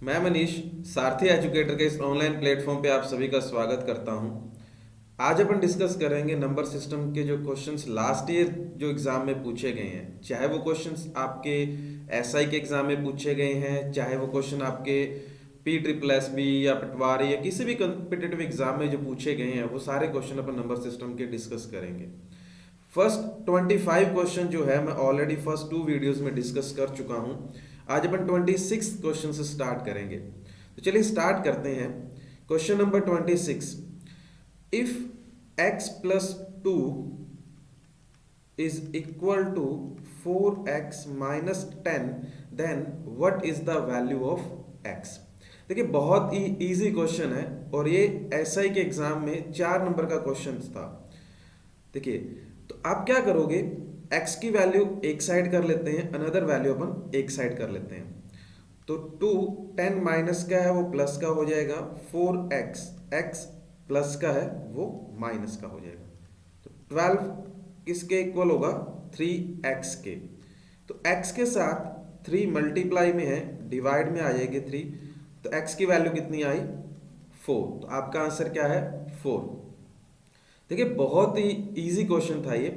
मैं मनीष सारथी एजुकेटर के इस ऑनलाइन प्लेटफॉर्म पे आप सभी का स्वागत करता हूं। आज अपन डिस्कस करेंगे नंबर सिस्टम के जो क्वेश्चंस लास्ट ईयर जो एग्जाम में पूछे गए हैं, चाहे वो क्वेश्चंस आपके एसआई के एग्जाम में पूछे गए हैं, चाहे वो क्वेश्चन आपके पी ट्रिपल एस बी या पटवारी या किसी भी कॉम्पिटिटिव एग्जाम में जो पूछे गए हैं, वो सारे क्वेश्चन अपन नंबर सिस्टम के डिस्कस करेंगे। फर्स्ट 25 क्वेश्चन जो है मैं ऑलरेडी फर्स्ट 2 वीडियोस में डिस्कस कर चुका हूं। आज अपन 26 क्वेश्चन से स्टार्ट करेंगे, तो चलिए स्टार्ट करते हैं। Question number 26, if x plus 2 is equal to 4x minus 10 then what is the value of x। देखिए बहुत ही इजी क्वेश्चन है और ये एसआई के एग्जाम में 4 नंबर का क्वेश्चन था। देखिए तो आप क्या करोगे, x की वैल्यू एक साइड कर लेते हैं, अनदर वैल्यू अपन एक साइड कर लेते हैं। तो 2 10 माइनस का है वो प्लस का हो जाएगा, 4x x प्लस का है वो माइनस का हो जाएगा। तो 12 किसके इक्वल होगा, 3x के। तो x के साथ 3 मल्टीप्लाई में है, डिवाइड में आ जाएगी 3, तो x की वैल्यू कितनी आई 4। तो आपका आंसर क्या है 4। देखिए बहुत ही इजी क्वेश्चन था ये।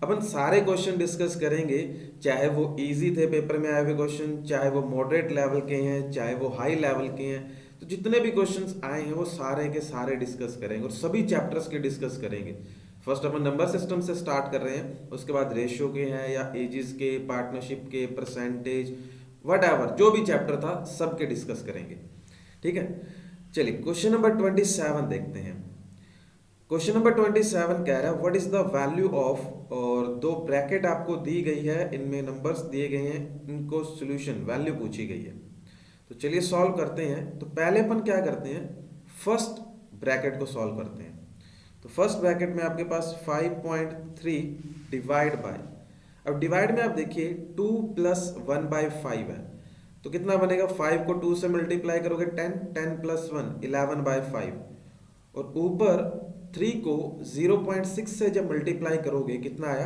अपन सारे क्वेश्चन डिस्कस करेंगे, चाहे वो इजी थे पेपर में आए हुए क्वेश्चन, चाहे वो मॉडरेट लेवल के हैं, चाहे वो हाई लेवल के हैं। तो जितने भी क्वेश्चंस आए हैं वो सारे के सारे डिस्कस करेंगे और सभी चैप्टर्स के डिस्कस करेंगे। फर्स्ट अपन नंबर सिस्टम से स्टार्ट कर रहे हैं, उसके बाद रेशियो के हैं या एजिस के, पार्टनरशिप के, परसेंटेज, वट जो भी चैप्टर था सबके डिस्कस करेंगे। ठीक है, चलिए क्वेश्चन नंबर 27 देखते हैं। क्वेश्चन नंबर 27 कह रहा है what is the value of, और 2 ब्रैकेट आपको दी गई है, इनमें नंबर्स दिए गए हैं, इनको सॉल्यूशन वैल्यू पूछी गई है। तो चलिए सॉल्व करते हैं। तो पहले अपन क्या करते हैं, फर्स्ट ब्रैकेट को सॉल्व करते हैं। तो फर्स्ट ब्रैकेट में आपके पास 5.3 डिवाइड बाय, अब डिवाइड में आप देखिए 2 प्लस 1/5 है, तो कितना बनेगा, 5 को 2 से मल्टीप्लाई करोगे 10, 10 प्लस 1 11/5, और ऊपर 3 को 0.6 से जब मल्टीप्लाई करोगे कितना आया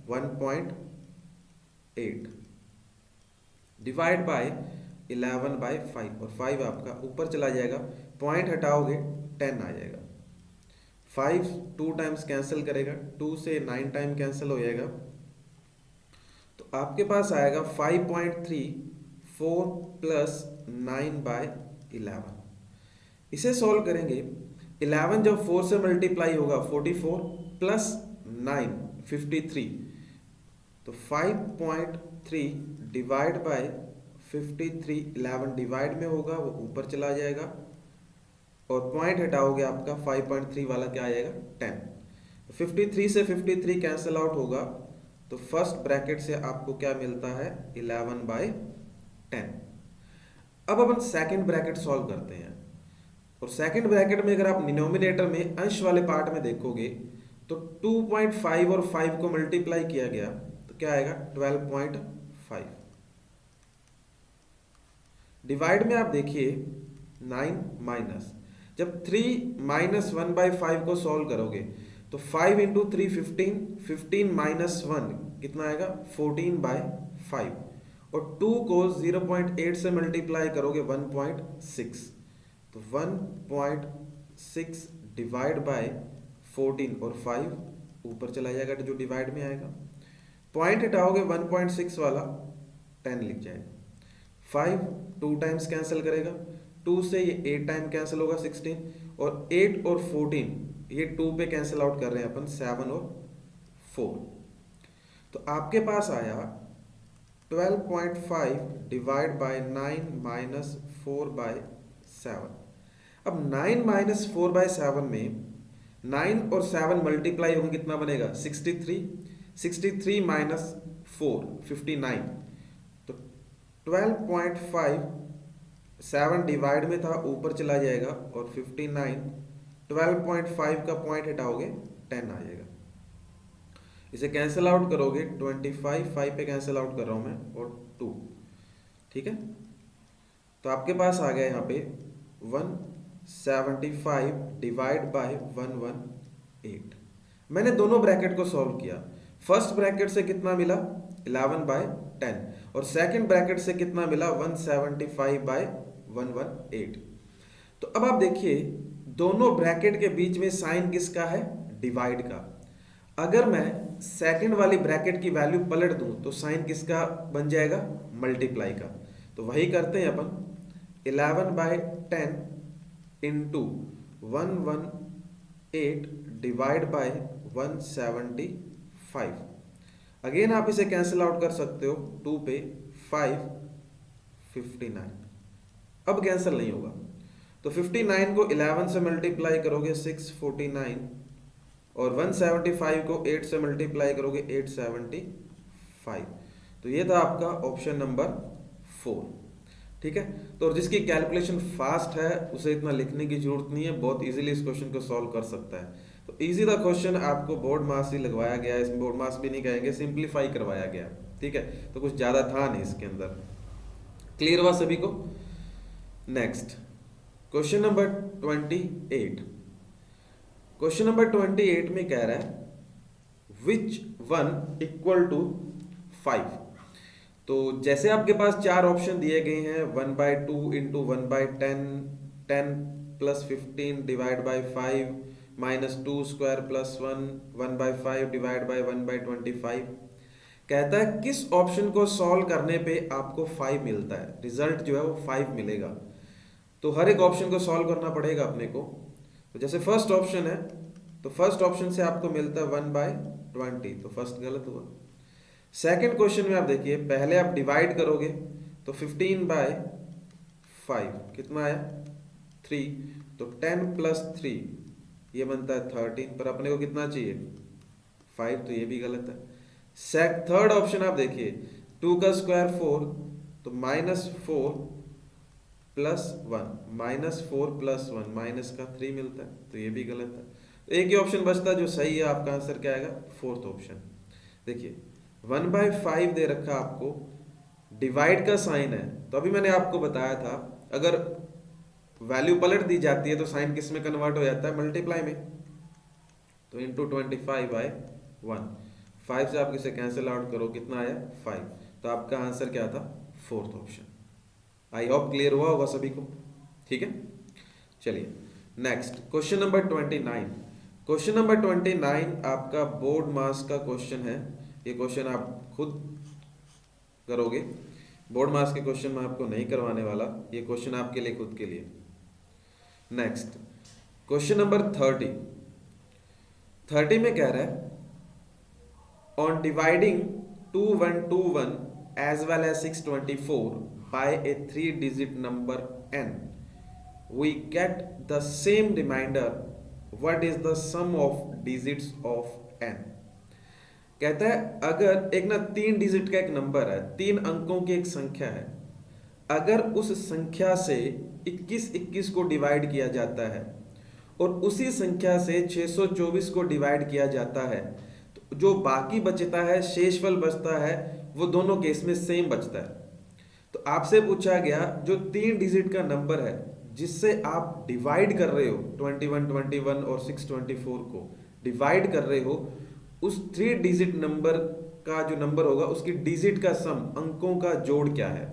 1.8, डिवाइड बाय 11/5, और 5 आपका ऊपर चला जाएगा, पॉइंट हटाओगे 10 आ जाएगा। 5 2 टाइम्स कैंसिल करेगा, 2 से 9 टाइम कैंसिल हो जाएगा, तो आपके पास आएगा 5.3 4 प्लस 9/11। इसे सॉल्व करेंगे, 11 जब 4 से मल्टीप्लाई होगा 44 प्लस 9 53, तो 5.3 डिवाइड बाय 53, 11 डिवाइड में होगा वो ऊपर चला जाएगा, और पॉइंट हटाओगे आपका 5.3 वाला क्या आ जाएगा 10। 53 से 53 कैंसिल आउट होगा, तो फर्स्ट ब्रैकेट से आपको क्या मिलता है 11/10। अब अपन सेकंड ब्रैकेट सॉल्व करते हैं, और सेकंड ब्रैकेट में अगर आप डिनोमिनेटर में अंश वाले पार्ट में देखोगे तो 2.5 और 5 को मल्टीप्लाई किया गया तो क्या आएगा 12.5। डिवाइड में आप देखिए 9 माइनस, जब 3 माइनस 1/5 को सॉल्व करोगे तो 5 इंटू 3 15, 15 माइनस 1 कितना आएगा 14/5, और 2 को 0.8 से मल्टीप्लाई करोगे 1.6, तो 1.6 डिवाइड बाय 14, और 5 ऊपर चला जाएगा जो डिवाइड में आएगा, पॉइंट हटाओगे 1.6 वाला 10 लिख जाएगा। 5 2 टाइम्स कैंसिल करेगा, 2 से ये 8 टाइम कैंसिल होगा 16, और 8 और 14 ये 2 पे कैंसिल आउट कर रहे हैं अपन 7 और 4, तो आपके पास आया 12.5 डिवाइड बाय 9 माइनस 4/7। अब 9 माइनस 4/7 में 9 और 7 मल्टीप्लाई होंगे कितना बनेगा 63, 63 माइनस 4 59, तो 12.5 7 डिवाइड में था ऊपर चला जाएगा, और 59 12.5 का पॉइंट हटाओगे 10 आ जाएगा। इसे कैंसिल आउट करोगे 25 5 पे कैंसिल आउट कर रहा हूं मैं, और 2, ठीक है। तो आपके पास आ गया यहाँ पे 175 डिवाइड बाय 118। मैंने दोनों ब्रैकेट को सॉल्व किया, फर्स्ट ब्रैकेट से कितना मिला 11/10, और सेकंड ब्रैकेट से कितना मिला 175/118। 118। तो अब आप देखिए दोनों ब्रैकेट के बीच में साइन किसका है, डिवाइड का। अगर मैं सेकंड वाली ब्रैकेट की वैल्यू पलट दूं तो साइन किसका बन जाएगा, मल्टीप्लाई का। तो वही करते हैं अपन, 11/10 इंटू 118 डिवाइड बाय 175। अगेन आप इसे कैंसिल आउट कर सकते हो, 2 पे 5 59। अब कैंसिल नहीं होगा तो 59 को 11 से मल्टीप्लाई करोगे 649 और 175 को 8 से मल्टीप्लाई करोगे 875। तो ये था आपका ऑप्शन नंबर 4। ठीक है, तो जिसकी कैलकुलेशन फास्ट है उसे इतना लिखने की जरूरत नहीं है, बहुत इजीली इस क्वेश्चन को सॉल्व कर सकता है। तो इजी था क्वेश्चन, आपको बोर्ड मार्क्स ही लगवाया गया है, इसमें बोर्ड मार्क्स भी नहीं कहेंगे, सिंप्लीफाई करवाया गया। ठीक है, तो कुछ ज्यादा था नहीं इसके अंदर। क्लियर हुआ सभी को? Next question number 28। Question number 28 में कह रहा है विच वन इक्वल टू 5। तो जैसे आपके पास चार ऑप्शन दिए गए हैं, 1/2 into 1/10, 10 plus 15 divide by 5 minus 2 square plus 1, 1/5 divide by 1/25। कहता है किस ऑप्शन को सॉल्व करने पे आपको 5 मिलता है, रिजल्ट जो है वो 5 मिलेगा। तो हर एक ऑप्शन को सॉल्व करना पड़ेगा अपने को। तो जैसे फर्स्ट ऑप्शन है, तो फर्स्ट ऑप्शन से आपको मिलता है 1/20, तो फर्स्ट गलत हुआ। सेकंड क्वेश्चन में आप देखिए, पहले आप डिवाइड करोगे तो 15/5 कितना आया 3, तो 10 प्लस 3 ये बनता है 13, पर अपने को कितना चाहिए 5, तो ये भी गलत है। थर्ड ऑप्शन आप देखिए, 2 का स्क्वायर 4, तो -4 प्लस 1, -4 प्लस 1 माइनस का 3 मिलता है, तो ये भी गलत है। तो एक ही ऑप्शन बचता है जो सही है, आपका आंसर क्या आएगा, फोर्थ ऑप्शन। देखिए 1/5 दे रखा आपको, डिवाइड का साइन है, तो अभी मैंने आपको बताया था अगर वैल्यू पलट दी जाती है तो साइन किस में कन्वर्ट हो जाता है, मल्टीप्लाई में। तो इंटू 25/1, 5 से आप इसे कैंसिल आउट करो, कितना आया 5, तो आपका आंसर क्या था, fourth option. I hope clear हुआ होगा सभी को। ठीक है, चलिए next question number 29। Question number 29 आपका बोर्ड मार्क्स का क्वेश्चन है। ये क्वेश्चन आप खुद करोगे, बोर्ड मार्क्स के क्वेश्चन मैं आपको नहीं करवाने वाला, ये क्वेश्चन आपके लिए खुद के लिए। नेक्स्ट क्वेश्चन नंबर 30 में कह रहा है on dividing 2121 as well as 624 by a 3-digit number n, we get the same remainder. What is the sum of digits of n? कहता है अगर एक ना 3 डिजिट का एक नंबर है, 3 अंकों की एक संख्या है, अगर उस संख्या से 21 को डिवाइड किया जाता है और उसी संख्या से 624 को डिवाइड किया जाता है, तो जो बाकी बचता है, शेषफल बचता है, वो दोनों केस में सेम बचता है। तो आपसे पूछा गया जो 3 डिजिट का नंबर है जिससे आप डिवाइड कर रहे हो 2121 और 624 को डिवाइड कर रहे हो, उस 3 डिजिट नंबर का जो नंबर होगा उसकी डिजिट का सम, अंकों का जोड़ क्या है।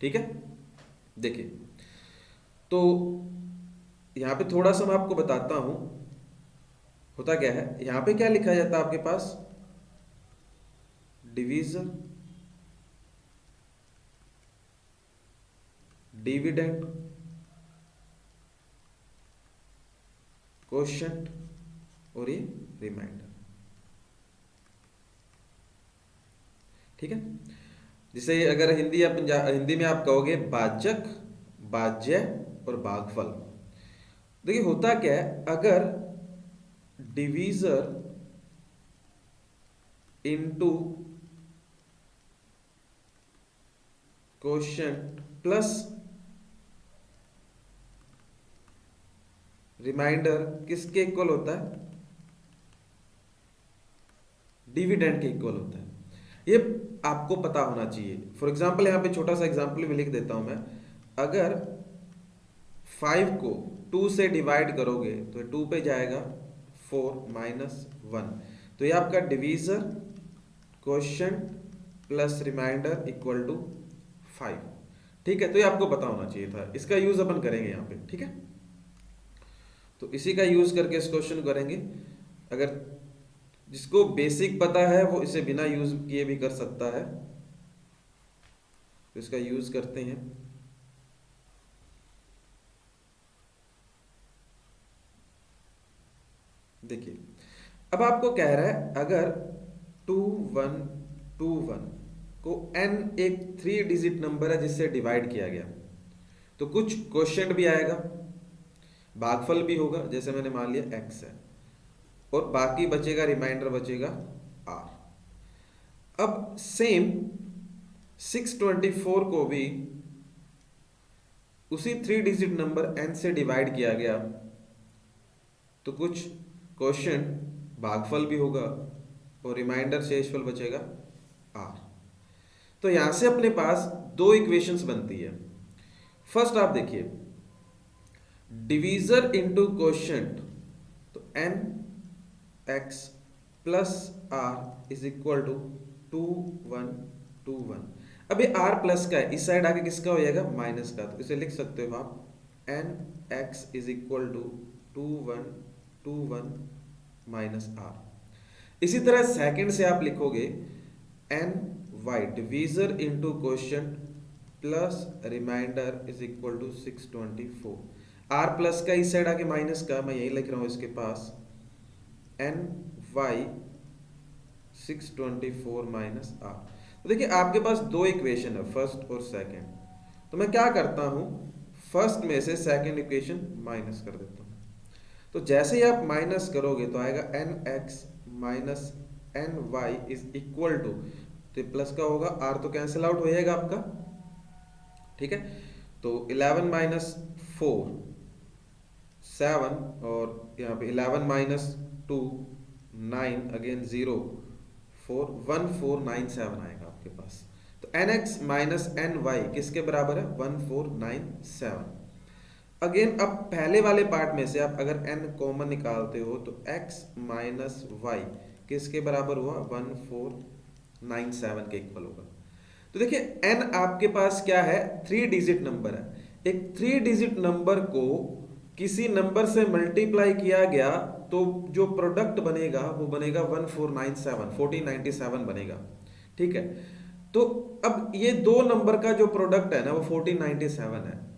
ठीक है, देखिए तो यहां पे थोड़ा सा मैं आपको बताता हूं होता क्या है। यहां पे क्या लिखा जाता है आपके पास, डिवीजर, डिविडेंड, क्वोशिएंट और ये रिमाइंडर। ठीक है, जिसे अगर हिंदी या हिंदी में आप कहोगे भाजक, भाज्य और भागफल। देखिए होता क्या है, अगर divisor into quotient plus remainder किसके इक्वल होता है, डिविडेंड के इक्वल होता है। ये आपको पता होना चाहिए। फॉर एग्जाम्पल यहाँ पे छोटा सा एग्जाम्पल भी लिख देता हूं मैं। अगर 5 को 2 से डिवाइड करोगे तो 2 पे जाएगा 4 माइनस 1, तो ये आपका divisor, quotient plus remainder equal to 5। ठीक है, तो ये आपको पता होना चाहिए था, इसका यूज अपन करेंगे यहाँ पे। ठीक है, तो इसी का यूज करके इस क्वेश्चन को करेंगे। अगर जिसको बेसिक पता है वो इसे बिना यूज किए भी कर सकता है, तो इसका यूज करते हैं। देखिए, अब आपको कह रहा है अगर 2121 को n एक 3 डिजिट नंबर है जिससे डिवाइड किया गया, तो कुछ क्वोशिएंट भी आएगा, भागफल भी होगा, जैसे मैंने मान लिया x है, और बाकी बचेगा, रिमाइंडर बचेगा r। अब सेम 624 को भी उसी 3 डिजिट नंबर n से डिवाइड किया गया, तो कुछ क्वोशिएंट भागफल भी होगा और रिमाइंडर शेषफल बचेगा r। तो यहां से अपने पास दो इक्वेशंस बनती है। फर्स्ट आप देखिए, डिवीजर इनटू क्वोशिएंट, तो n x plus r is equal to 2121। अब ये r प्लस का है, इस साइड आके किसका हो जाएगा, माइनस का, तो इसे लिख सकते हो आप n x is equal to 2121 minus r। इसी तरह सेकंड से आप लिखोगे n y divisor into quotient plus remainder is equal to 624। r plus का इस साइड आके माइनस का, मैं यही लिख रहा हूं इसके पास n y 624 माइनस r। तो देखिए आपके पास दो इक्वेशन है, फर्स्ट और सेकंड, तो मैं क्या करता हूं, फर्स्ट में से सेकंड इक्वेशन माइनस कर देता हूं। तो जैसे ही आप माइनस करोगे तो आएगा n x minus n y is equal to, तो प्लस का होगा, r तो कैंसिल आउट हो जाएगा आपका। ठीक है, तो 11 माइनस 4 7, और यहाँ पे 11 माइनस 2 9, अगेन 0 4 1497 आएगा आपके पास। तो n x minus n y किसके बराबर है, 1497। अगेन अब पहले वाले पार्ट में से आप अगर n कॉमन निकालते हो तो x माइनस वाई किसके बराबर हुआ, 1497 के इक्वल होगा। तो देखिए n आपके पास क्या है, 3 डिजिट नंबर है। एक 3 डिजिट नंबर को किसी नंबर से मल्टीप्लाई किया गया तो जो प्रोडक्ट बनेगा वो बनेगा 1497 बनेगा। ठीक है, तो अब ये दो नंबर का जो प्रोडक्ट है ना वो 1497 है,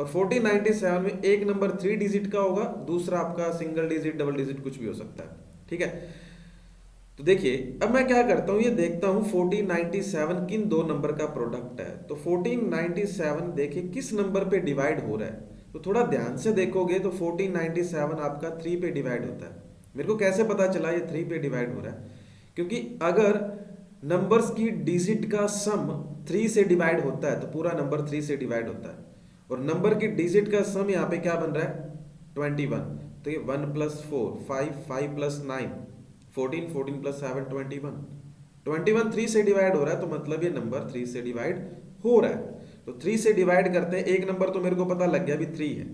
और 1497 में एक नंबर 3 डिजिट का होगा, दूसरा आपका सिंगल डिजिट डबल डिजिट कुछ भी हो सकता है। ठीक है, तो देखिए अब मैं क्या करता हूं, ये देखता हूं 1497 किन दो नंबर का प्रोडक्ट है। तो 1497 देखिए किस नंबर पे डिवाइड हो रहा है, तो थोड़ा ध्यान से देखोगे तो 1497 आपका 3 पे डिवाइड होता है। मेरे को कैसे पता चला ये 3 पे डिवाइड हो रहा है, क्योंकि अगर नंबर्स की डिजिट का सम 3 से डिवाइड होता है तो पूरा नंबर 3 से डिवाइड होता है, और नंबर की डिजिट का सम यहाँ पे क्या बन रहा है, 21। तो ये 1 प्लस 4 5, 5 प्लस 9 14, 14 प्लस 7 21, 21 3 से डिवाइड हो रहा है, तो मतलब ये नंबर 3 से डिवाइड हो रहा है। तो 3 से डिवाइड करते हैं, एक नंबर तो मेरे को पता लग गया भी 3 है,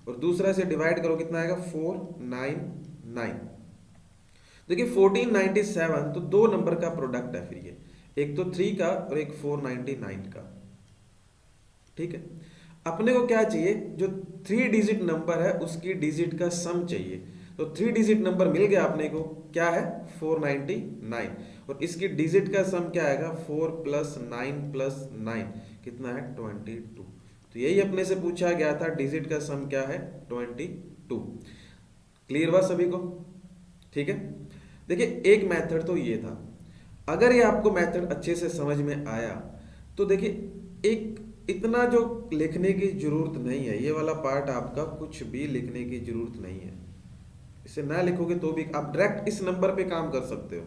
और दूसरा से डिवाइड करो कितना आएगा, 499। देखिए 1497 तो दो नंबर का प्रोडक्ट है, फिर ये एक तो 3 का और एक 499 का। ठीक है, अपने को क्या चाहिए, जो 3 डिजिट नंबर है उसकी डिजिट का सम चाहिए। तो 3 डिजिट नंबर मिल गया अपने को, क्या है 499, और इसकी डिजिट का सम क्या आएगा, 4 प्लस 9 प्लस 9 कितना है, 22। तो यही अपने से पूछा गया था, डिजिट का सम क्या है, 22। क्लियर हुआ सभी को। ठीक है, देखिए एक मेथड तो ये था। अगर ये आपको मेथड अच्छे से समझ में आया तो देखिए एक इतना जो लिखने की जरूरत नहीं है, ये वाला पार्ट आपका कुछ भी लिखने की जरूरत नहीं है। इसे ना लिखोगे तो भी आप डायरेक्ट इस नंबर पे काम कर सकते हो,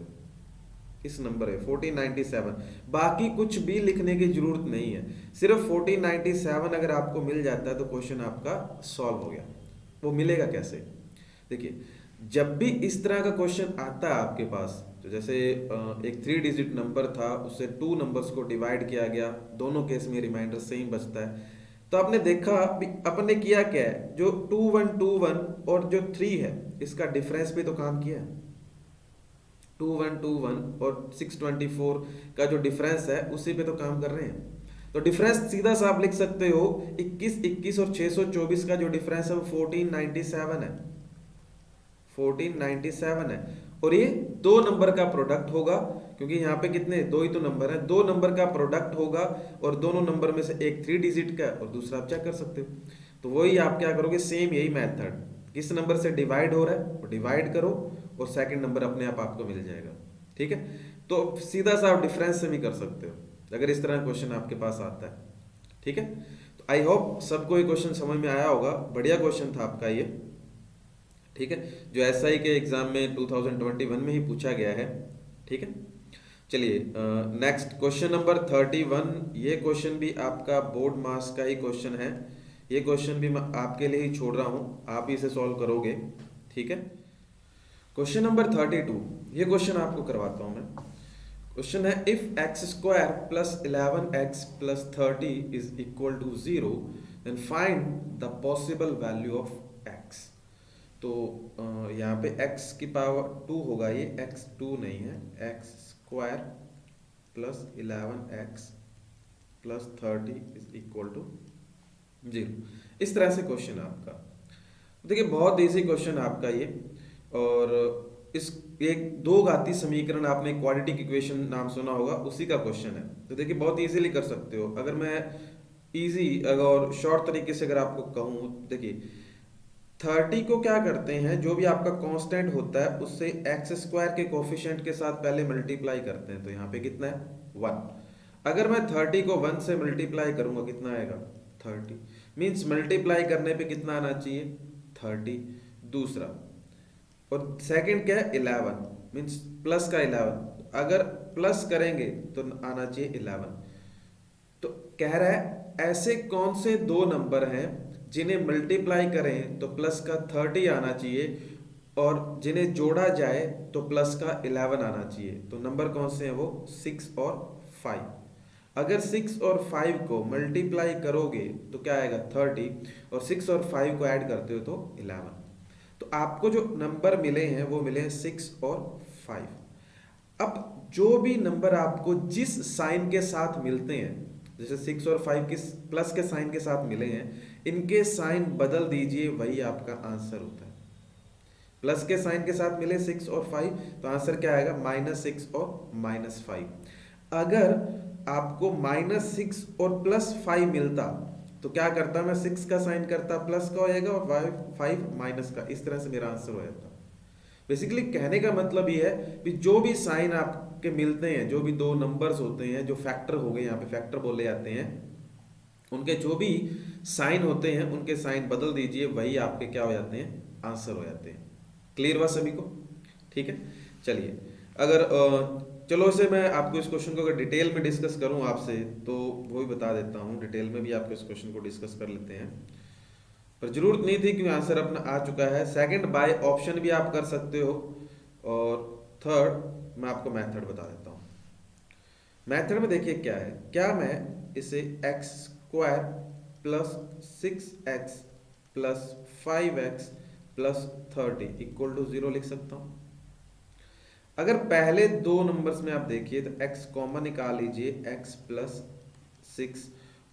इस नंबर है 1497, बाकी कुछ भी लिखने की जरूरत नहीं है। सिर्फ 1497 अगर आपको मिल जाता है तो क्वेश्चन आपका सॉल्व हो गया। वो मिलेगा कैसे, देखिए जब भी इस तरह का क्वेश्चन आता है आपके पास, तो जैसे एक 3 डिजिट नंबर था, उससे 2 नंबर्स को डिवाइड किया गया, दोनों केस में रिमाइंडर सेम बचता है। तो आपने देखा अपन ने किया क्या है, जो 2121 और जो 3 है इसका डिफरेंस पे तो काम किया है। 2121 और 624 का जो डिफरेंस है उसी पे तो काम कर रहे हैं। तो डिफरेंस सीधा सा आप लिख सकते हो 21 और 624 का जो डिफरेंस है वो 1497 है, 1497 है। और ये दो नंबर का प्रोडक्ट होगा, क्योंकि यहाँ पे कितने दो ही तो नंबर है, दो नंबर का प्रोडक्ट होगा और दोनों नंबर में से एक 3 डिजिट का और दूसरा आप चेक कर सकते हो। तो वही आप क्या करोगे, सेम यही मेथड, किस नंबर से डिवाइड हो रहा है वो डिवाइड करो और सेकंड नंबर अपने आप आपको मिल जाएगा। ठीक है, तो सीधा सा आप डिफरेंस से भी कर सकते हो अगर इस तरह क्वेश्चन आपके पास आता है। ठीक है, तो आई होप सबको ये क्वेश्चन समझ में आया होगा, बढ़िया क्वेश्चन था आपका ये। ठीक है, जो एसआई के एग्जाम में 2021 में ही पूछा गया है। ठीक है, चलिए नेक्स्ट क्वेश्चन नंबर 31। ये क्वेश्चन भी आपका बोर्ड मार्क्स का ही क्वेश्चन है, ये क्वेश्चन भी मैं आपके लिए ही छोड़ रहा हूं, आप ही इसे सॉल्व करोगे। ठीक है, क्वेश्चन नंबर 32, ये क्वेश्चन आपको करवाता हूं मैं। क्वेश्चन है if x square plus 11x plus 30 is equal to 0 then find the possible value of x। तो यहाँ पे x की पावर 2 होगा, ये x2 नहीं है, x square plus 11x plus 30 is equal to 0। इस तरह से क्वेश्चन है आपका। देखिए बहुत इजी क्वेश्चन है आपका ये, और इस एक दो घातीय समीकरण आपने क्वाड्रेटिक इक्वेशन नाम सुना होगा, उसी का क्वेश्चन है। तो देखिए बहुत इजीली कर सकते हो। अगर मैं इजी और शॉर्ट तरीके से अगर आपको कहूँ, देखिए 30 को क्या करते हैं, जो भी आपका कांस्टेंट होता है उससे एक्स स्क्वायर के कोफिशिएंट के साथ पहले मल्टीप्लाई करते हैं। तो यहाँ पे कितना है 1। अगर मैं 30 को 1 से मल्टीप्लाई करूंगा कितना आएगा 30, मींस मल्टीप्लाई करने पे कितना आना चाहिए 30। दूसरा और सेकंड क्या है 11, मींस प्लस का 11, अगर प्लस करेंगे तो आना चाहिए 11। तो कह रहा है ऐसे कौन से दो नंबर हैं जिन्हें मल्टीप्लाई करें तो प्लस का 30 आना चाहिए और जिन्हें जोड़ा जाए तो प्लस का 11 आना चाहिए। तो नंबर कौन से हैं वो 6 और 5। अगर 6 और 5 को मल्टीप्लाई करोगे तो क्या आएगा 30 और 6 और 5 को ऐड करते हो तो 11। तो आपको जो नंबर मिले हैं वो मिले हैं 6 और 5। अब जो भी नंबर आपको जिस साइन के साथ मिलते हैं, जैसे 6 और 5 किस प्लस के साइन के साथ मिले हैं, इनके साइन बदल दीजिए, वही आपका आंसर होता है। प्लस के साइन के साथ मिले 6 और 5 तो आंसर क्या आएगा -6 और -5। अगर आपको -6 और +5 मिलता तो क्या करता, मैं 6 का साइन करता प्लस का हो जाएगा और 5 माइनस का, इस तरह से मेरा आंसर हो जाता। बेसिकली कहने का मतलब ये है कि जो भी साइन आपके मिलते हैं, जो भी दो नंबर्स होते हैं, जो फैक्टर हो गए, यहाँ पे फैक्टर बोले जाते हैं, उनके जो भी साइन होते हैं उनके साइन बदल दीजिए, वही आपके क्या हो जाते हैं आंसर हो जाते हैं। क्लियर हुआ सभी को? ठीक है, चलिए अगर चलो इसे मैं आपको इस क्वेश्चन को अगर डिटेल में डिस्कस करूं आपसे तो वो भी बता देता हूं, डिटेल में भी आपको इस क्वेश्चन को डिस्कस कर लेते हैं, पर जरूरत नहीं थी क्योंकि आंसर अपना आ चुका है। सेकंड बाय ऑप्शन भी आप कर सकते हो, और थर्ड मैं आपको मेथड बता देता हूँ। मेथड में देखिए क्या है, क्या मैं इसे x square plus 6x plus 5x plus 30 equal to 0 लिख सकता हूँ। अगर पहले दो नंबर्स में आप देखिए तो x कॉमन निकाल लीजिए, x प्लस 6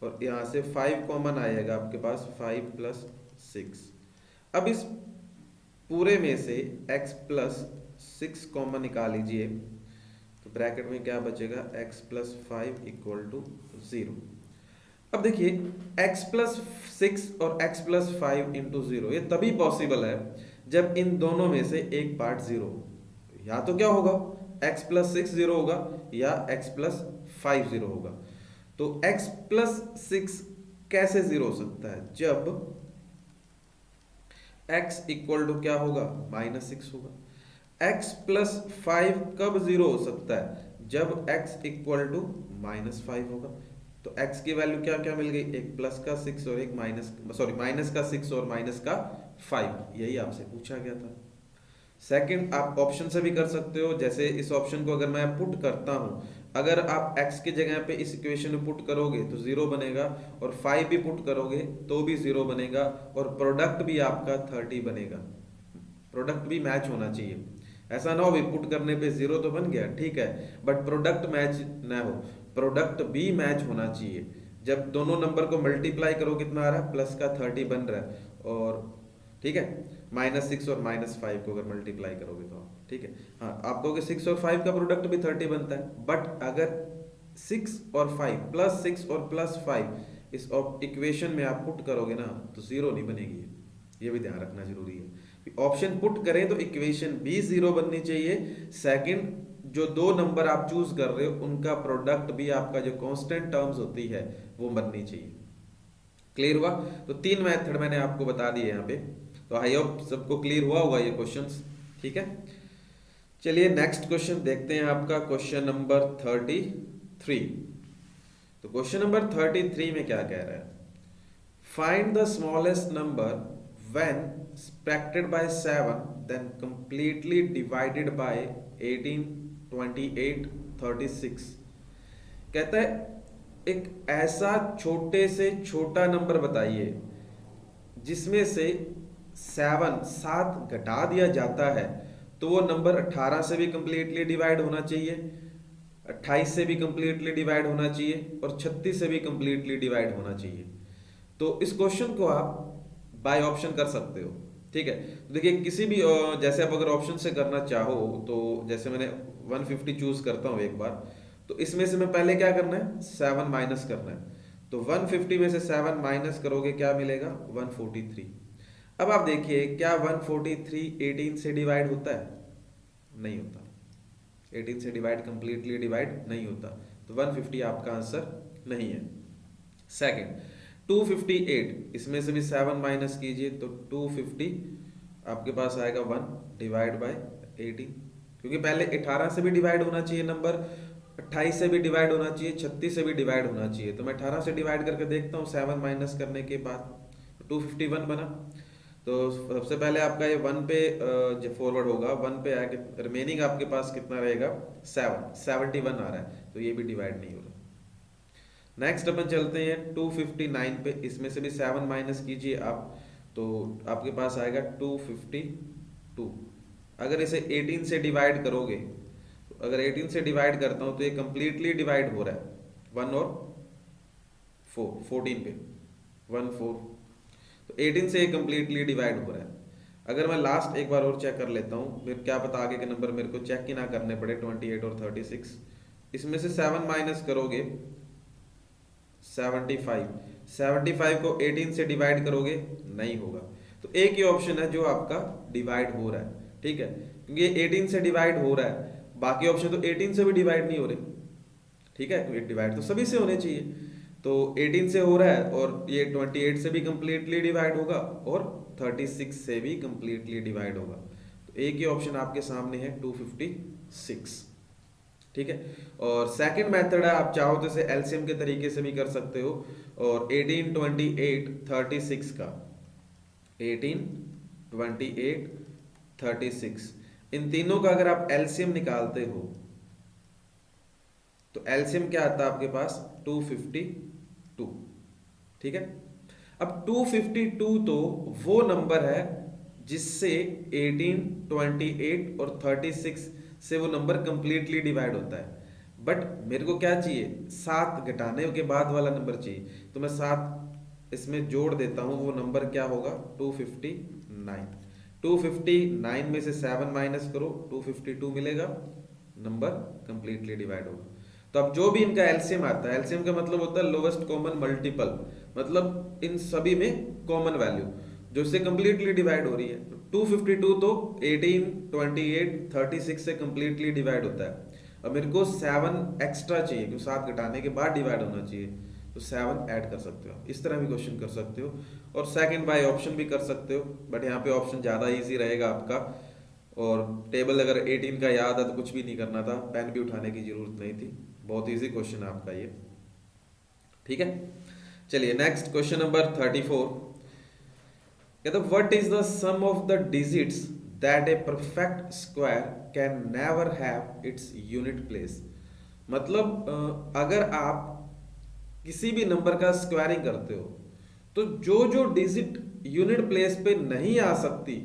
और यहाँ से 5 कॉमन आएगा आपके पास, 5 प्लस 6। अब इस पूरे में से x प्लस 6 कॉमन निकाल लीजिए तो ब्रैकेट में क्या बचेगा x प्लस 5 इक्वल टू 0। अब देखिए x प्लस 6 और x प्लस 5 इंटू 0 ये तभी पॉसिबल है जब इन दोनों में से एक पार्ट 0, या तो क्या होगा x प्लस 6 0 होगा या x प्लस 5 0 होगा। तो x प्लस 6 कैसे 0 हो सकता है, जब x इक्वल टू क्या होगा -6 होगा। x प्लस 5 कब 0 हो सकता है, जब x इक्वल टू -5 होगा। तो x की वैल्यू क्या क्या मिल गई, एक प्लस का 6 और एक माइनस का 6 और माइनस का 5, यही आपसे पूछा गया था। सेकंड आप ऑप्शन से भी कर सकते हो, जैसे इस ऑप्शन को अगर मैं पुट करता हूं, अगर आप x की जगह पे इस इक्वेशन में पुट करोगे तो 0 बनेगा, और 5 भी पुट करोगे तो भी 0 बनेगा, और प्रोडक्ट भी आपका 30 बनेगा। प्रोडक्ट भी मैच होना चाहिए, ऐसा ना हो भी पुट करने पे 0 तो बन गया ठीक है बट प्रोडक्ट मैच ना हो, प्रोडक्ट भी मैच होना चाहिए। जब दोनों नंबर को मल्टीप्लाई करो कितना आ रहा है, प्लस का 30 बन रहा है, और ठीक है -6 और -5 को अगर मल्टीप्लाई करोगे तो आप, ठीक है, हाँ आप कहोगे 6 और 5 का प्रोडक्ट भी 30 बनता है, बट अगर 6 और 5 +6 और +5 इस इक्वेशन में आप पुट करोगे ना तो जीरो नहीं बनेगी, ये भी ध्यान रखना जरूरी है। ऑप्शन पुट करें तो इक्वेशन भी जीरो बननी चाहिए, सेकंड जो दो नंबर आप चूज कर रहे हो उनका प्रोडक्ट भी आपका जो कांस्टेंट टर्म्स होती है वो बननी चाहिए। क्लियर हुआ? तो 3 मेथड मैंने आपको बता दिए यहाँ पे, तो आई होप सबको क्लियर हुआ होगा ये क्वेश्चंस, ठीक है। चलिए नेक्स्ट क्वेश्चन देखते हैं, आपका क्वेश्चन नंबर 33। तो क्वेश्चन नंबर 33 में क्या कह रहा है, find the smallest number when subtracted by 7 then completely divided by 18, 28, 36। कहता है एक ऐसा छोटे से छोटा नंबर बताइए जिसमें से 7 घटा दिया जाता है तो वो नंबर 18 से भी कंप्लीटली डिवाइड होना चाहिए, 28 से भी कंप्लीटली डिवाइड होना चाहिए और 36 से भी कंप्लीटली डिवाइड होना चाहिए। तो इस क्वेश्चन को आप बाय ऑप्शन कर सकते हो, ठीक है। तो देखिए किसी भी जैसे आप अगर ऑप्शन से करना चाहो तो जैसे मैंने 150 चूज करता हूं एक बार, तो इसमें से मैं पहले क्या करना है 7 माइनस करना है, तो 150 में से 7 माइनस करोगे क्या मिलेगा 143। अब आप देखिए क्या 143 18 से डिवाइड होता है, नहीं होता, 18 से डिवाइड कंप्लीटली डिवाइड नहीं होता, तो 150 आपका आंसर नहीं है। सेकंड 258, इसमें से भी 7 माइनस कीजिए तो 250 आपके पास आएगा 1 डिवाइड बाय 18, क्योंकि पहले 18 से भी डिवाइड होना चाहिए नंबर, 28 से भी डिवाइड होना चाहिए, 36 से भी डिवाइड होना चाहिए, तो मैं 18 से डिवाइड करके देखता हूँ 7 माइनस करने के बाद 251 बना। तो सबसे पहले आपका ये 1 पे जो फॉरवर्ड होगा 1 पे आके रिमेनिंग आपके पास कितना रहेगा 71 आ रहा है, तो ये भी डिवाइड नहीं हो रहा। नेक्स्ट अपन चलते हैं 259 पे, इसमें से भी 7 माइनस कीजिए आप तो आपके पास आएगा 252। अगर इसे 18 से डिवाइड करोगे, तो अगर 18 से डिवाइड करता हूं तो ये कंप्लीटली डिवाइड हो रहा है 1 और 14 पे 1 4, तो 18 से ये कंप्लीटली डिवाइड हो रहा है। अगर मैं लास्ट एक बार और चेक कर लेता हूं, फिर क्या पता आगे के नंबर मेरे को चेक ही ना करने पड़े 28 और 36, इसमें से 7 माइनस करोगे 75 को 18 से डिवाइड करोगे नहीं होगा, तो एक ही ऑप्शन है जो आपका डिवाइड हो रहा है, ठीक है, क्योंकि ये 18 से डिवाइड हो रहा है, बाकी ऑप्शन तो 18 से भी डिवाइड नहीं हो रहे, ठीक है, क्योंकि डिवाइड तो सभी से होने चाहिए, तो 18 से हो रहा है और ये 28 से भी कंप्लीटली डिवाइड होगा और 36 से भी कंप्लीटली डिवाइड होगा, तो एक ही ऑप्शन आपके सामने है 256, ठीक है। और सेकंड मेथड है, आप चाहो तो इसे एलसीएम के तरीके से भी कर सकते हो, और 18, 28, 36 का 18, 28, 36 इन तीनों का अगर आप एलसीएम निकालते हो तो एलसीएम क्या आता है आपके पास 252, ठीक है। अब 252 तो वो नंबर है जिससे 18, 28 और 36 से वो नंबर कंप्लीटली डिवाइड होता है, बट मेरे को क्या चाहिए 7 घटाने के बाद वाला नंबर चाहिए, तो मैं 7 इसमें जोड़ देता हूं, वो नंबर क्या होगा 259। 259 में से 7 माइनस करो 252 मिलेगा, नंबर कंप्लीटली डिवाइड होगा। तो अब जो भी इनका एलसीएम आता है, एलसीएम का मतलब होता है लोवेस्ट कॉमन मल्टीपल, मतलब इन सभी में कॉमन वैल्यू जो इससे कंप्लीटली डिवाइड हो रही है। 252 तो 18, 28, 36 से कंप्लीटली डिवाइड होता है, अब मेरे को 7 एक्स्ट्रा चाहिए क्योंकि 7 घटाने के बाद डिवाइड होना चाहिए, तो 7 ऐड कर सकते हो, इस तरह भी क्वेश्चन कर सकते हो, और सेकंड बाय ऑप्शन भी कर सकते हो, बट यहाँ पे ऑप्शन ज़्यादा इजी रहेगा आपका, और टेबल अगर 18 का याद है तो कुछ भी नहीं करना था, पेन भी उठाने की जरूरत नहीं थी, बहुत ईजी क्वेश्चन है आपका ये, ठीक है। चलिए नेक्स्ट क्वेश्चन नंबर 34, कहता है what is the sum of the digits that a perfect square can never have its unit place. मतलब अगर आप किसी भी नंबर का स्क्वायरिंग करते हो तो जो जो डिजिट यूनिट प्लेस पे नहीं आ सकती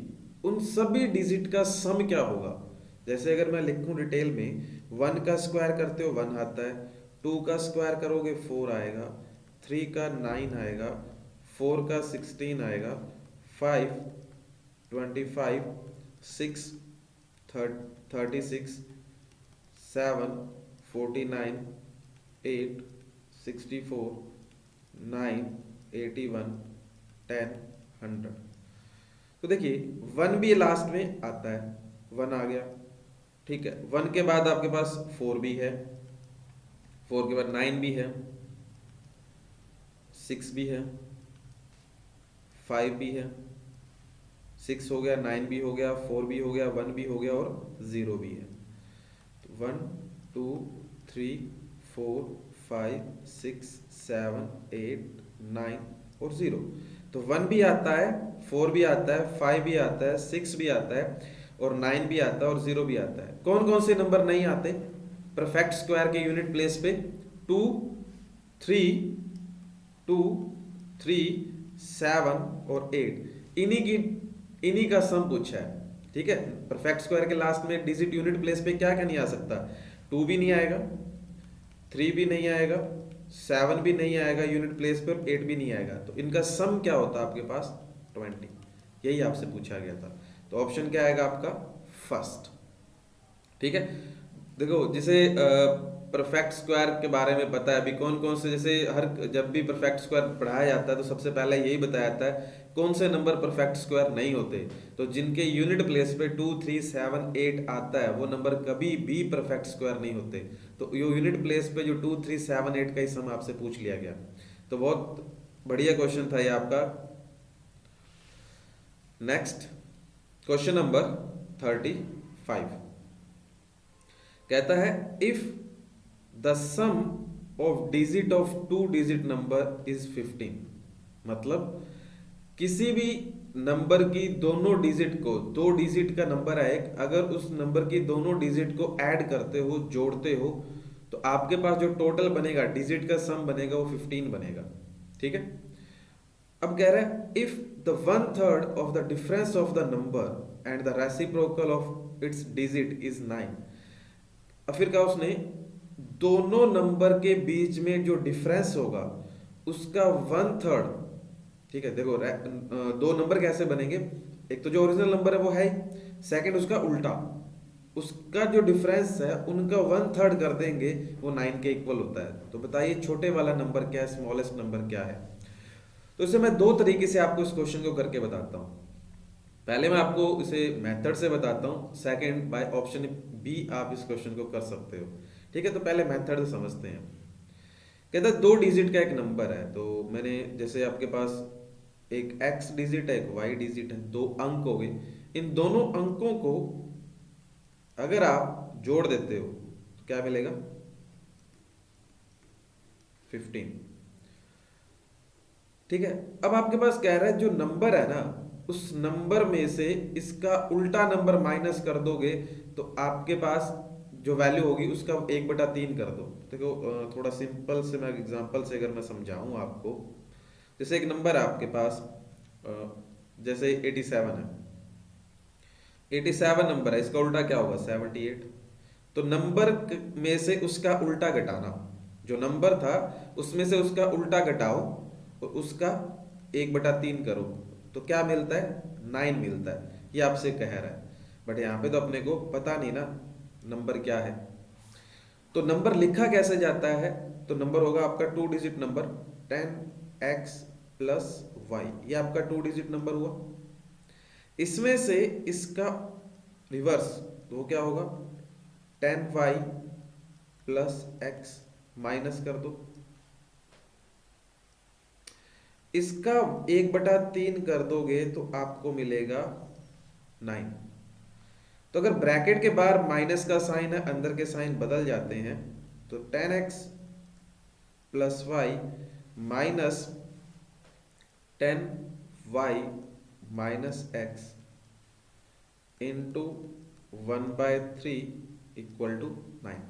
उन सभी डिजिट का सम क्या होगा। जैसे अगर मैं लिखूं डिटेल में, 1 का स्क्वायर करते हो 1 आता है, 2 का स्क्वायर करोगे 4 आएगा, 3 का 9 आएगा, 4 का 16 आएगा, 5 25, 6 36, 7 49, 8 64, 9 81, 10 100। तो देखिए 1 भी लास्ट में आता है, 1 आ गया, ठीक है। 1 के बाद आपके पास 4 भी है, 4 के बाद 9 भी है, 6 भी है, 5 भी है, 6 हो गया, 9 भी हो गया, 4 भी हो गया, 1 भी हो गया और 0 भी है। तो 1 2 3 4 5 6 7 8 9 और 0। तो 1 भी आता है, 4 भी आता है, 5 भी आता है, 6 भी आता है और 9 भी आता है और 0 भी आता है। कौन कौन से नंबर नहीं आते परफेक्ट स्क्वायर के यूनिट प्लेस पे? 2 3 2 3 7 और 8, इन्हीं का सम पूछा है, ठीक है। परफेक्ट स्क्वायर के लास्ट में डिजिट यूनिट प्लेस पे क्या क्या नहीं आ सकता? 2 भी नहीं आएगा, 3 भी नहीं आएगा, 7 भी नहीं आएगा यूनिट प्लेस पे और 8 भी नहीं आएगा। तो इनका सम क्या होता है आपके पास? 20। यही आपसे पूछा गया था। तो ऑप्शन क्या आएगा आपका? फर्स्ट, ठीक है। देखो जिसे परफेक्ट स्क्वायर के बारे में पता है, अभी कौन कौन से, जैसे हर जब भी परफेक्ट स्क्वायर पढ़ाया जाता है तो सबसे पहले यही बताया जाता है कौन से नंबर परफेक्ट स्क्वायर नहीं होते। तो जिनके यूनिट प्लेस पे 2 3 7 8 आता है वो नंबर कभी भी परफेक्ट स्क्वायर नहीं होते। तो ये यूनिट प्लेस पे जो 2 3 7 8 का ही सम आपसे पूछ लिया गया। तो बहुत बढ़िया क्वेश्चन था ये आपका। नेक्स्ट क्वेश्चन नंबर 35 कहता है if the sum of digit of 2 digit number is 15। मतलब किसी भी नंबर की दोनों डिजिट को, 2 डिजिट का नंबर है एक, अगर उस नंबर की दोनों डिजिट को ऐड करते हो, जोड़ते हो, तो आपके पास जो टोटल बनेगा, डिजिट का सम बनेगा, वो 15 बनेगा, ठीक है। अब कह रहा है if the 1/3 of the difference of the number and the reciprocal of its digit is 9। अब फिर कहा उसने दोनों नंबर के बीच में जो डिफरेंस होगा उसका 1/3, ठीक है। देखो दो नंबर कैसे बनेंगे? एक तो जो ओरिजिनल नंबर है वो है, सेकंड उसका उल्टा, उसका जो डिफरेंस है उनका 1/3 कर देंगे, वो 9 के इक्वल होता है। तो बताइए छोटे वाला नंबर क्या है, स्मॉलेस्ट नंबर क्या है? तो इसे मैं दो तरीके से आपको इस क्वेश्चन को करके बताता हूँ। पहले मैं आपको इसे मेथड से बताता हूँ, सेकंड बाय ऑप्शन बी आप इस क्वेश्चन को कर सकते हो, ठीक है। तो पहले मेथड से समझते हैं। कहता है 2 डिजिट का एक नंबर है, तो मैंने जैसे आपके पास एक x डिजिट है, एक y डिजिट है, 2 अंक हो गए। इन दोनों अंकों को अगर आप जोड़ देते हो तो क्या मिलेगा? 15, ठीक है। अब आपके पास कह रहा है जो नंबर है ना, उस नंबर में से इसका उल्टा नंबर माइनस कर दोगे तो आपके पास जो वैल्यू होगी उसका 1/3 कर दो। देखो थोड़ा सिंपल से मैं एग्जांपल से अगर मैं समझाऊं आपको, जैसे एक नंबर है आपके पास, जैसे 87 है, 87 नंबर है, इसका उल्टा क्या होगा? 78। तो नंबर में से उसका उल्टा घटाना, जो नंबर था उसमें से उसका उल्टा घटाओ और उसका 1/3 करो, तो क्या मिलता है? 9 मिलता है। ये आपसे कह रहा है, बट यहाँ पे तो अपने को पता नहीं ना नंबर क्या है। तो नंबर लिखा कैसे जाता है? तो नंबर होगा आपका 2 digit number 10x plus Y, ये आपका 2 डिजिट नंबर हुआ। इसमें से इसका रिवर्स तो वो क्या होगा? 10y प्लस x माइनस कर दो, इसका 1/3 कर दोगे तो आपको मिलेगा 9। तो अगर ब्रैकेट के बाहर माइनस का साइन है, अंदर के साइन बदल जाते हैं, तो 10x plus y minus 10y minus x into 1/3 equal to 9।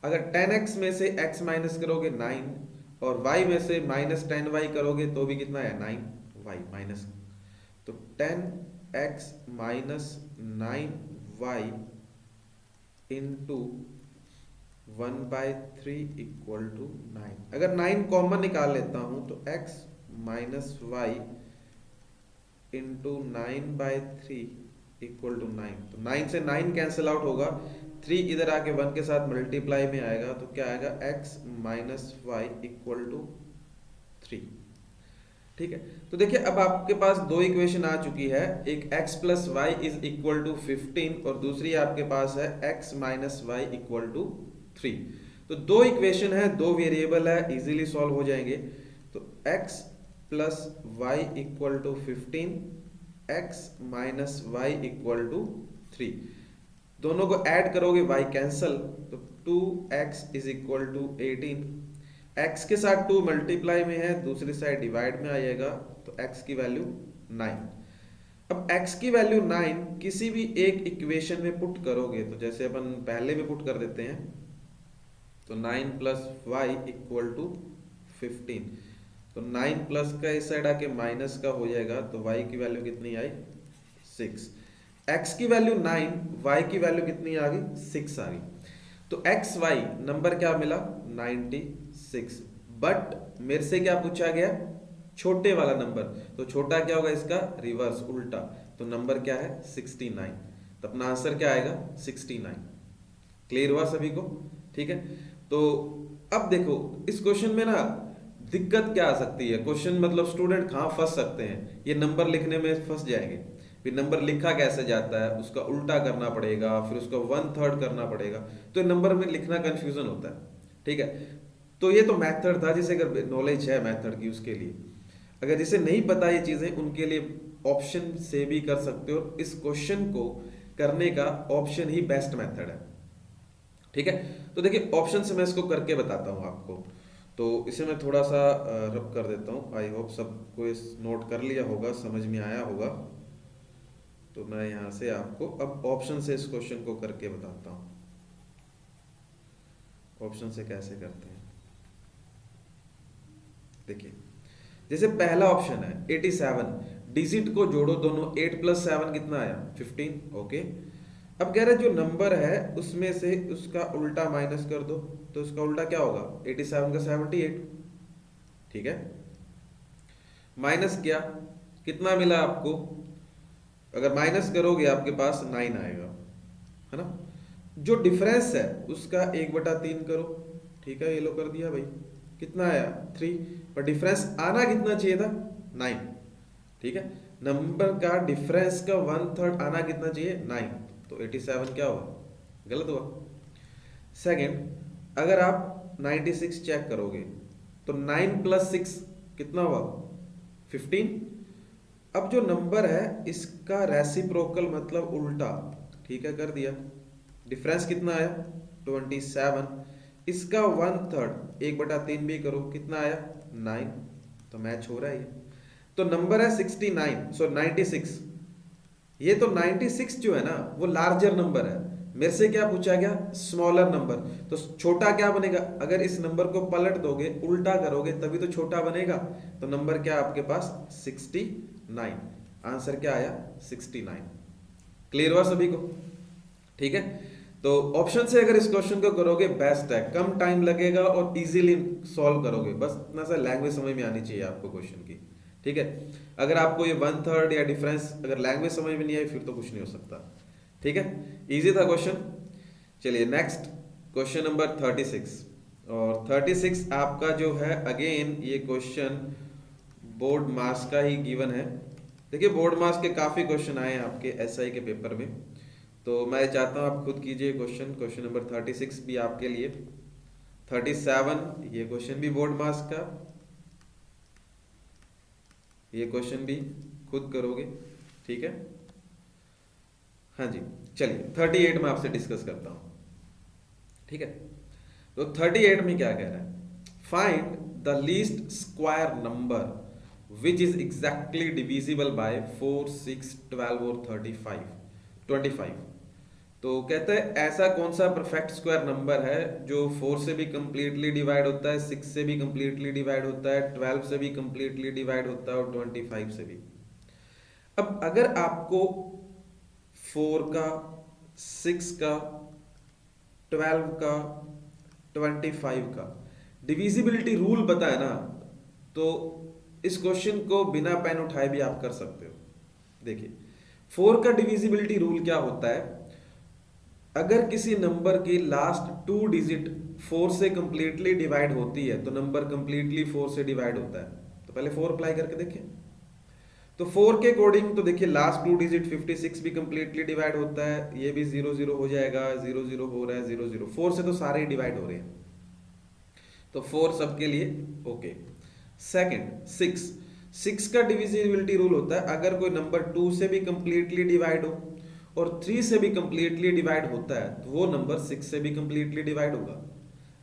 अगर 10x में से x माइनस करोगे 9 और y में से माइनस 10y करोगे तो भी कितना है? 9y minus. तो 10x minus 9y into 1/3 equal to 9। अगर 9 कॉमन निकाल लेता हूं तो x minus y into 9/3 equal to 9। तो 9 से 9 कैंसिल आउट होगा, 3 इधर आके 1 के साथ मल्टीप्लाई में आएगा, तो क्या आएगा x minus y equal to 3। ठीक है, तो देखिए अब आपके पास दो इक्वेशन आ चुकी है, एक x plus y is equal to 15 और दूसरी आपके पास है x minus y equal to 3। तो दो इक्वेशन है, दो वेरिएबल है, इजीली सॉल्व हो जाएंगे। तो x plus y equal to 15, x minus y equal to 3, दोनों को ऐड करोगे y कैंसल, तो 2x is equal to 18। x के साथ 2 मल्टीप्लाई में है, दूसरी साइड डिवाइड में आएगा, तो x की वैल्यू 9। अब x की वैल्यू 9 किसी भी एक इक्वेशन में पुट करोगे, तो जैसे अपन पहले में पुट कर देते हैं, तो 9 प्लस वाई इक्वल टू 15। तो 9 प्लस का इस साइड आके माइनस का हो जाएगा, तो y की वैल्यू कितनी आई 6। x की वैल्यू 9, y की वैल्यू कितनी आ गई 6 आ गई। तो एक्स वाई नंबर क्या मिला 96। बट मेरे से क्या पूछा गया, छोटे वाला नंबर, तो छोटा क्या होगा इसका रिवर्स उल्टा, तो नंबर क्या है 69। तो अपना आंसर क्या आएगा 69। क्लियर हुआ सभी को? ठीक है, तो अब देखो इस क्वेश्चन में ना दिक्कत क्या आ सकती है, क्वेश्चन मतलब स्टूडेंट कहाँ फंस सकते हैं, ये नंबर लिखने में फंस जाएंगे। फिर नंबर लिखा कैसे जाता है, उसका उल्टा करना पड़ेगा, फिर उसका 1/3 करना पड़ेगा, तो नंबर में लिखना कंफ्यूजन होता है। ठीक है, तो ये तो मेथड था, जिसे अगर नॉलेज है मेथड की उसके लिए। अगर जिसे नहीं पता ये चीजें, उनके लिए ऑप्शन से भी कर सकते हो, इस क्वेश्चन को करने का ऑप्शन ही बेस्ट मेथड है। ठीक है, तो देखिए ऑप्शन से मैं इसको करके बताता हूँ आपको। तो इसे मैं थोड़ा सा रब कर देता हूँ, आई होप सबको इस नोट कर लिया होगा, समझ में आया होगा। तो मैं यहां से आपको अब ऑप्शन से इस क्वेश्चन को करके बताता हूं, ऑप्शन से कैसे करते हैं। देखिए जैसे पहला ऑप्शन है 87, डिजिट को जोड़ो दोनों, 8 प्लस 7 कितना आया 15। ओके, अब कह रहे जो नंबर है उसमें से उसका उल्टा माइनस कर दो, तो उसका उल्टा क्या होगा 87 का 78। ठीक है, माइनस किया, कितना मिला आपको, अगर माइनस करोगे आपके पास 9 आएगा, है ना। जो डिफरेंस है उसका 1/3 करो। ठीक है, ये लो कर दिया भाई, कितना आया 3, पर डिफरेंस आना कितना चाहिए था 9। ठीक है, नंबर का डिफरेंस का 1/3 आना कितना चाहिए 9, तो 87 क्या हुआ, गलत हुआ। सेकंड, अगर आप 96 चेक करोगे तो 9 प्लस 6 कितना हुआ 15। अब जो नंबर है इसका रेसिप्रोकल मतलब उल्टा, ठीक है कर दिया, डिफरेंस कितना आया 27, इसका 1/3 1/3 भी करो, कितना आया 9, तो मैच हो रहा है ये। तो नंबर है 96। ये तो 96 जो है ना वो लार्जर नंबर है, मेरे से क्या पूछा गया स्मॉलर नंबर, तो छोटा क्या बनेगा, अगर इस नंबर को पलट दोगे उल्टा करोगे तभी तो छोटा बनेगा। तो नंबर क्या आपके पास 69, आंसर क्या आया 69। क्लियर हुआ सभी को? ठीक है, तो ऑप्शन से अगर इस क्वेश्चन को करोगे बेस्ट है, कम टाइम लगेगा और इजीली सॉल्व करोगे, बस इतना सा लैंग्वेज समझ में आनी चाहिए आपको क्वेश्चन की। ठीक है, अगर आपको ये 1/3 या डिफरेंस अगर लैंग्वेज समझ में नहीं आई फिर तो कुछ नहीं हो सकता। ठीक है, इजी था क्वेश्चन। चलिए नेक्स्ट क्वेश्चन नंबर 36, और 36 आपका जो है अगेन ये क्वेश्चन बोर्ड मार्क्स का ही गिवन है। देखिए बोर्ड मार्क्स के काफी क्वेश्चन आए हैं आपके एसआई के पेपर में, तो मैं चाहता हूं आप खुद कीजिए क्वेश्चन नंबर 36 भी आपके लिए। 37 ये क्वेश्चन भी बोर्ड मार्क्स का, ये क्वेश्चन भी खुद करोगे। ठीक है, हाँ जी, चलिए 38 में आपसे डिस्कस करता हूं। ठीक है, तो 38 में क्या कह रहा है, find the least square number which is exactly divisible by 4, 6, 12 और 25। तो कहते हैं ऐसा कौन सा परफेक्ट स्क्वायर नंबर है जो 4 से भी कंप्लीटली डिवाइड होता है, 6 से भी कंप्लीटली डिवाइड होता है, 12 से भी कंप्लीटली डिवाइड होता है और 25 से भी। अब अगर आपको 4 का, 6 का, 12 का 25 का। डिविजिबिलिटी रूल पता है ना, तो इस क्वेश्चन को बिना पेन उठाए भी आप कर सकते हो। देखिए 4 का डिविजिबिलिटी रूल क्या होता है, अगर किसी नंबर की लास्ट 2 डिजिट 4 से कंप्लीटली डिवाइड होती है तो नंबर कंप्लीटली 4 से डिवाइड होता है। तो पहले 4 अप्लाई करके देखें। तो 4 के अकॉर्डिंग तो देखिए लास्ट 2 डिजिट 56 भी कंप्लीटली डिवाइड होता है, ये भी 0 0 हो जाएगा, 0 0 हो रहा है, 0 0, 4 से तो सारे ही डिवाइड हो रहे हैं, तो 4 सबके लिए ओके। सेकंड 6 का डिविजिबिलिटी रूल होता है, अगर कोई नंबर 2 से भी कंप्लीटली डिवाइड हो और 3 से भी कंप्लीटली डिवाइड होता है तो वो नंबर 6 से भी कंप्लीटली डिवाइड होगा।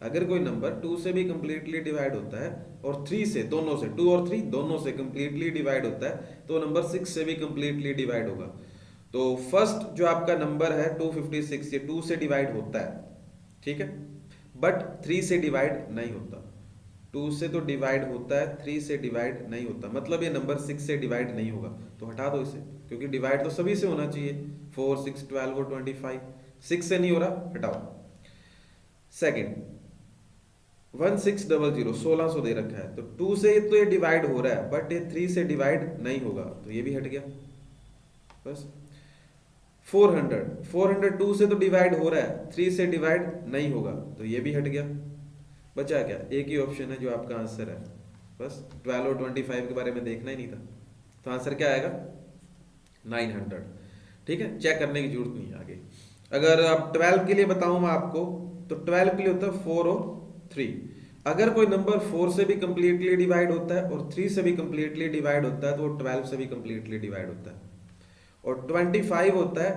अगर कोई नंबर 2 से भी कंप्लीटली डिवाइड होता है और 3 से, दोनों से, 2 और 3 दोनों से कंप्लीटली डिवाइड होता है तो नंबर 6 से भी कंप्लीटली डिवाइड होगा। तो फर्स्ट जो आपका नंबर है 256, ये 2 से डिवाइड होता है, ठीक है, बट 3 से डिवाइड नहीं होता। 2 से तो डिवाइड होता है, 3 से डिवाइड नहीं होता, मतलब ये नंबर 6 से डिवाइड नहीं होगा। तो हटा दो इसे, क्योंकि डिवाइड तो सभी से होना चाहिए, 4 6 12 और 25, 6 से नहीं हो रहा, हटाओ। सेकंड 1600, 1600 दे रखा है, तो 2 से तो ये डिवाइड हो रहा है बट ये 3 से डिवाइड नहीं होगा, तो ये भी हट गया। बस 400 2 से तो डिवाइड हो रहा है, 3 से डिवाइड नहीं होगा, तो ये भी हट गया। बचा क्या, एक ही ऑप्शन है जो आपका आंसर है, बस 12 और 25 के बारे में देखना ही नहीं था। तो आंसर क्या आएगा 900, ठीक है, चेक करने की जरूरत नहीं है आगे। अगर आप 12 के लिए बताऊं मैं आपको, तो 12 के लिए होता है 4 और 3। अगर कोई नंबर 4 से भी कंप्लीटली डिवाइड होता है और 3 से भी कंप्लीटली डिवाइड होता है तो वो 12 से भी कंप्लीटली डिवाइड होता है। और 25 होता है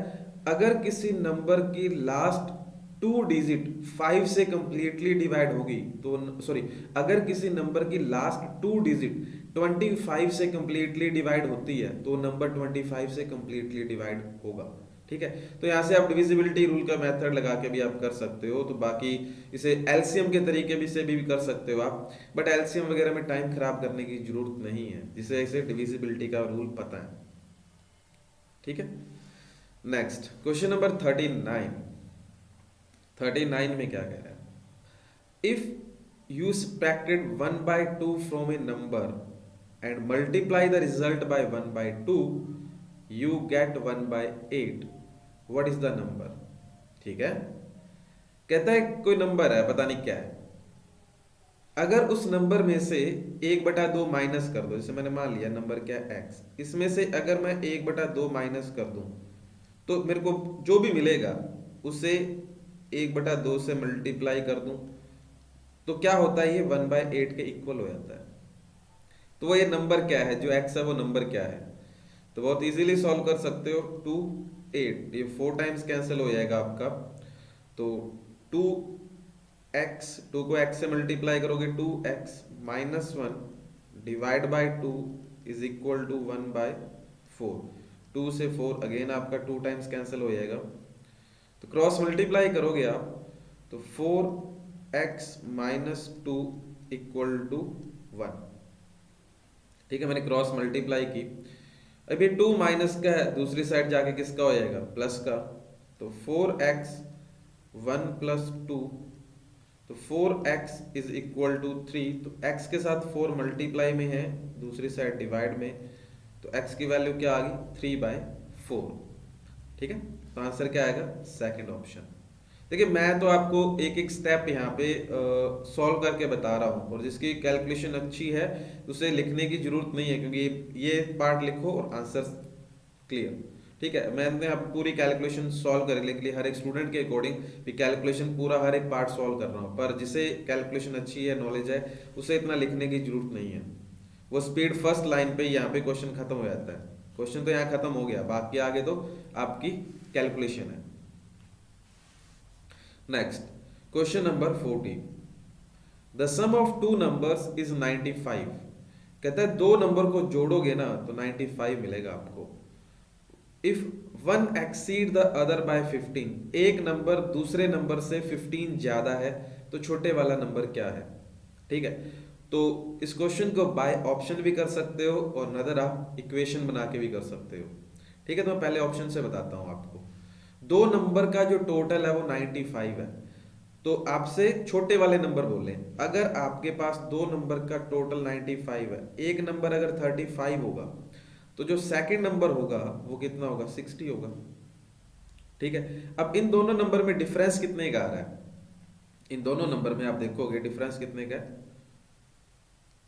अगर किसी नंबर की लास्ट 2 डिजिट 5 से कंप्लीटली डिवाइड होगी तो, सॉरी, अगर किसी नंबर की लास्ट 2 डिजिट 25 से कंप्लीटली डिवाइड होती है तो नंबर 25 से कंप्लीटली डिवाइड होगा, ठीक है। तो यहाँ से आप डिविजिबिलिटी रूल का मेथड लगा के भी आप कर सकते हो। तो बाकी इसे एलसीएम के तरीके भी से भी कर सकते हो आप, बट एलसीएम वगैरह में टाइम खराब करने की जरूरत नहीं है, जिसे इसे डिविजिबिलिटी का रूल पता है, ठीक है। नेक्स्ट क्वेश्चन नंबर 39 में क्या कह रहा है, if you subtracted 1/2 from A number and multiply the result by 1/2 you get 1/8, what is the number, ठीक है। कहता है कोई नंबर है, पता नहीं क्या है, अगर उस नंबर में से 1/2 माइनस कर दो, जैसे मैंने मान लिया नंबर क्या है x, इसमें से अगर मैं 1/2 माइनस कर दूं तो मेरे को जो भी मिलेगा उसे 1/2 से मल्टीप्लाई कर दूं तो क्या होता है, ये 1/8 के इक्वल हो जाता है। तो वो ये नंबर क्या है, जो x है वो नंबर क्या है, तो बहुत इजीली सॉल्व कर सकते हो। 2 8, ये 4 टाइम्स कैंसिल हो जाएगा आपका, तो 2x, 2 को x से मल्टीप्लाई करोगे 2x minus 1 divide by 2 is equal to 1/4। 2 से 4 अगेन आपका 2 टाइम्स कैंसिल हो जाएगा, तो क्रॉस मल्टीप्लाई करोगे आप तो 4x माइनस 2 इक्वल टू 1, ठीक है। मैंने क्रॉस मल्टीप्लाई की, अभी 2 माइनस का है, दूसरी साइड जाके किसका हो जाएगा, प्लस का, तो 4x 1 प्लस 2, तो 4x इज इक्वल टू 3, तो x के साथ 4 मल्टीप्लाई में है, दूसरी साइड डिवाइड में, तो x की वैल्यू क्या आ गई 3/4, ठीक है। तो आंसर क्या आएगा, सेकंड ऑप्शन। देखिए मैं तो आपको एक एक स्टेप यहाँ पे सॉल्व करके बता रहा हूँ, और जिसकी कैलकुलेशन अच्छी है उसे लिखने की जरूरत नहीं है, क्योंकि ये पार्ट लिखो और आंसर क्लियर, ठीक है। मैंने अब पूरी कैलकुलेशन सॉल्व करने के लिए हर एक स्टूडेंट के अकॉर्डिंग भी कैलकुलेशन पूरा हर एक पार्ट सॉल्व कर रहा हूँ, पर जिसे कैलकुलेशन अच्छी है, नॉलेज है, उसे इतना लिखने की जरूरत नहीं है। वो स्पीड फर्स्ट लाइन पे यहाँ पे क्वेश्चन खत्म हो जाता है, क्वेश्चन तो यहाँ खत्म हो गया, बाकी आगे तो आपकी कैलकुलेशन है। Next question number 40, the sum of 2 numbers is 95। कहता है 2 नंबर को जोड़ोगे ना तो 95 मिलेगा आपको। If one exceed the other by 15, एक नंबर दूसरे नंबर से 15 ज्यादा है तो छोटे वाला नंबर क्या है, ठीक है। तो इस क्वेश्चन को बाय ऑप्शन भी कर सकते हो और नदर आप इक्वेशन बना के भी कर सकते हो, ठीक है। तो मैं पहले ऑप्शन से बताता हूं आपको। 2 नंबर का जो टोटल है वो 95 है, तो आपसे छोटे वाले नंबर बोले। अगर आपके पास दो नंबर का टोटल 95 है, एक नंबर अगर 35 होगा, तो जो सेकंड नंबर होगा वो कितना होगा, 60 होगा। ठीक है, अब इन दोनों नंबर में डिफरेंस कितने का आ रहा है? इन दोनों नंबर में आप देखोगे डिफरेंस कितने का है,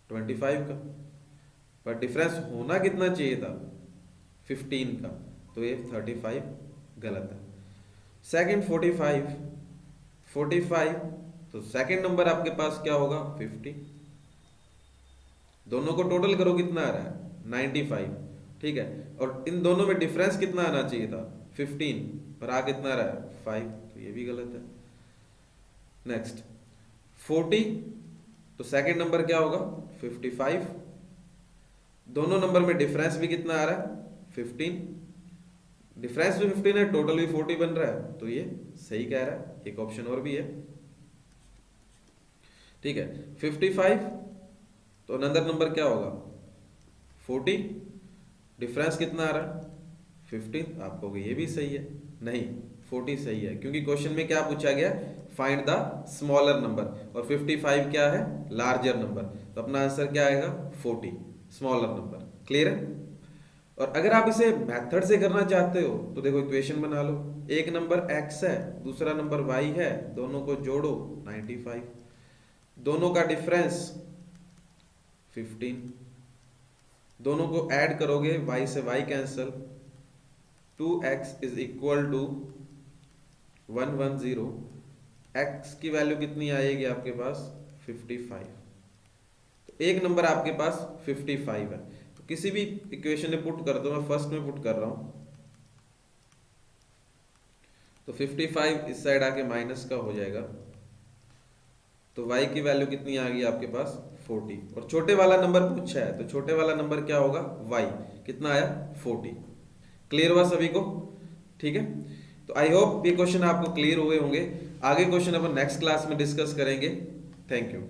25 का। पर डिफरेंस होना कितना चाहिए था, 15 का। तो ये 35 गलत है। सेकंड 45, तो सेकंड नंबर आपके पास क्या होगा, 50। दोनों को टोटल करो कितना आ रहा है, 95। ठीक है, और इन दोनों में डिफरेंस कितना आना चाहिए था, 15, पर आ कितना रहा है, 5। तो ये भी गलत है। नेक्स्ट 40, तो सेकंड नंबर क्या होगा, 55। दोनों नंबर में डिफरेंस भी कितना आ रहा है, 15। डिफरेंस भी 15 है, टोटल भी 40 बन रहा है, तो ये सही कह रहा है। एक ऑप्शन और भी है। ठीक है, 55, तो अनदर नंबर क्या होगा, 40। डिफरेंस कितना आ रहा है, 15। आप कहोगे ये भी सही है, नहीं 40 सही है, क्योंकि क्वेश्चन में क्या पूछा गया, फाइंड द स्मॉलर नंबर, और 55 क्या है, लार्जर नंबर। तो अपना आंसर क्या आएगा, 40, स्मॉलर नंबर। क्लियर है? और अगर आप इसे मेथड से करना चाहते हो तो देखो इक्वेशन बना लो। एक नंबर x है, दूसरा नंबर y है, दोनों को जोड़ो 95, दोनों का डिफरेंस 15, दोनों को ऐड करोगे, y से y cancel, 2x is equal to 110। x की वैल्यू कितनी आएगी आपके पास, 55। तो एक नंबर आपके पास 55 है। तो किसी भी इक्वेशन में पुट कर दो, मैं फर्स्ट में पुट कर रहा हूं, तो 55 इस साइड आके माइनस का हो जाएगा, तो y की वैल्यू कितनी आ गई आपके पास, 40। और छोटे वाला नंबर पूछा है, तो छोटे वाला नंबर क्या होगा, y कितना आया, 40। क्लियर हुआ सभी को? ठीक है, तो आई होप ये क्वेश्चन आपको क्लियर हुए होंगे। आगे क्वेश्चन अपन नेक्स्ट क्लास में डिस्कस करेंगे। Thank you.